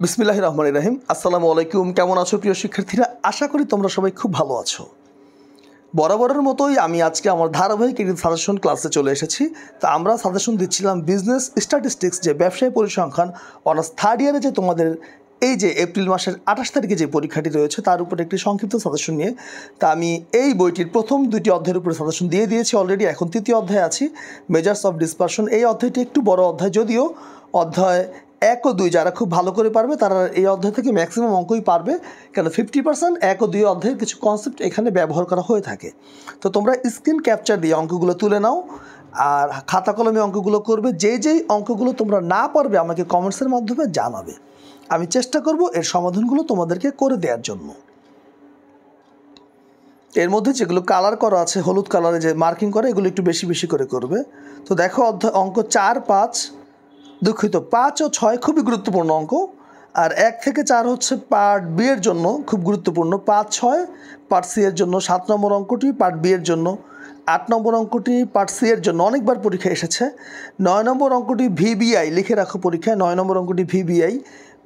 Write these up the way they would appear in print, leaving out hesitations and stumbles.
বিসমিল্লাহির রহমানির রহিম। আসসালামু আলাইকুম। কেমন আছো প্রিয় শিক্ষার্থীরা? আশা করি তোমরা সবাই খুব ভালো আছো। বরাবরের মতোই আমি আজকে আমার ধারাবাহিক একটি সাজেশন ক্লাসে চলে এসেছি। তো আমরা সাজেশন দিচ্ছিলাম বিজনেস স্ট্যাটিস্টিক্স, যে ব্যবসায় পরিসংখ্যান অনার্স থার্ড ইয়ারে যে তোমাদের এই যে এপ্রিল মাসের 28 তারিখে যে পরীক্ষাটি রয়েছে তার উপর একটি সংক্ষিপ্ত সাজেশন নিয়ে। তা আমি এই বইটির প্রথম দুটি অধ্যায়ের উপরে সাজেশন দিয়ে দিয়েছি অলরেডি। এখন তৃতীয় অধ্যায়ে আছি, মেজার্স অফ ডিসপারশন। এই অধ্যায়টি একটু বড় অধ্যায়, যদিও অধ্যায় 1 ও 2 যারা খুব ভালো করে পারবে তারা এই অধ্যায় থেকে ম্যাক্সিমাম অঙ্কই পারবে, কেন 50% 1 ও 2 অধ্যায়ের কিছু কনসেপ্ট এখানে ব্যবহার করা হয়ে থাকে। তো তোমরা স্ক্রিন ক্যাপচার দিয়ে অঙ্কগুলো তুলে নাও আর খাতা কলমে অঙ্কগুলো করবে। যেই অঙ্কগুলো তোমরা না পারবে আমাকে কমেন্টসের মাধ্যমে জানাবে, আমি চেষ্টা করব এর সমাধানগুলো তোমাদেরকে করে দেওয়ার জন্য। এর মধ্যে যেগুলো কালার করা আছে, হলুদ কালারে যে মার্কিং করে, এগুলো একটু বেশি বেশি করে করবে। তো দেখো অঙ্ক 4, 5, দুঃখিত 5 ও 6 খুবই গুরুত্বপূর্ণ অঙ্ক, আর 1 থেকে 4 হচ্ছে পার্ট বি এর জন্য খুব গুরুত্বপূর্ণ। 5, 6 পার্ট সি এর জন্য, 7 নম্বর অঙ্কটি পার্ট বি এর জন্য, 8 নম্বর অঙ্কটি পার্ট সি এর জন্য, অনেকবার পরীক্ষা এসেছে। 9 নম্বর অঙ্কটি ভিবিআই, লিখে রাখো পরীক্ষায়, 9 নম্বর অঙ্কটি ভিবিআই,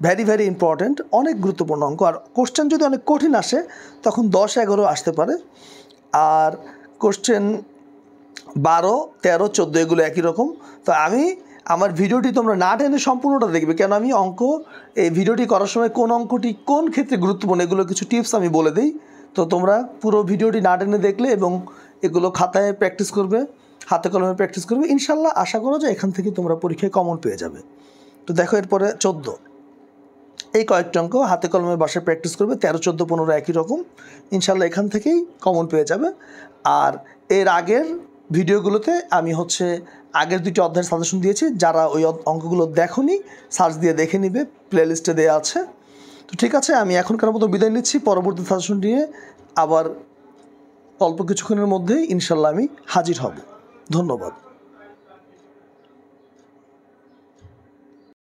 ভেরি ইম্পর্ট্যান্ট, অনেক গুরুত্বপূর্ণ অঙ্ক। আর কোশ্চেন যদি অনেক কঠিন আসে তখন 10, 11 আসতে পারে। আর কোশ্চেন 12, 13, 14 এগুলো একই রকম। তো আমার ভিডিওটি তোমরা না টেনে সম্পূর্ণটা দেখবে, কেন আমি এই ভিডিওটি করার সময় কোন অঙ্কটি কোন ক্ষেত্রে গুরুত্বপূর্ণ এগুলো কিছু টিপস আমি বলে দিই। তো তোমরা পুরো ভিডিওটি না টেনে দেখলে এবং এগুলো খাতায় প্র্যাকটিস করবে, হাতে কলমে প্র্যাকটিস করবে, ইনশাল্লাহ আশা করো যে এখান থেকে তোমরা পরীক্ষায় কমন পেয়ে যাবে। তো দেখো এরপরে 14, এই কয়েকটা অঙ্ক হাতে কলমে বাসায় প্র্যাকটিস করবে। 13, 14, 15 একই রকম, ইনশাল্লাহ এখান থেকেই কমন পেয়ে যাবে। আর এর আগের ভিডিওগুলোতে আমি আগের দুটি অধ্যায়ের সাজেশন দিয়েছি, যারা ওই অঙ্কগুলো দেখোনি সার্চ দিয়ে দেখে নিবে, প্লেলিস্টে দেওয়া আছে। তো ঠিক আছে, আমি এখনকার মতো বিদায় নিচ্ছি। পরবর্তী সাজেশন নিয়ে আবার অল্প কিছুক্ষণের মধ্যেই ইনশাল্লাহ আমি হাজির হব। ধন্যবাদ।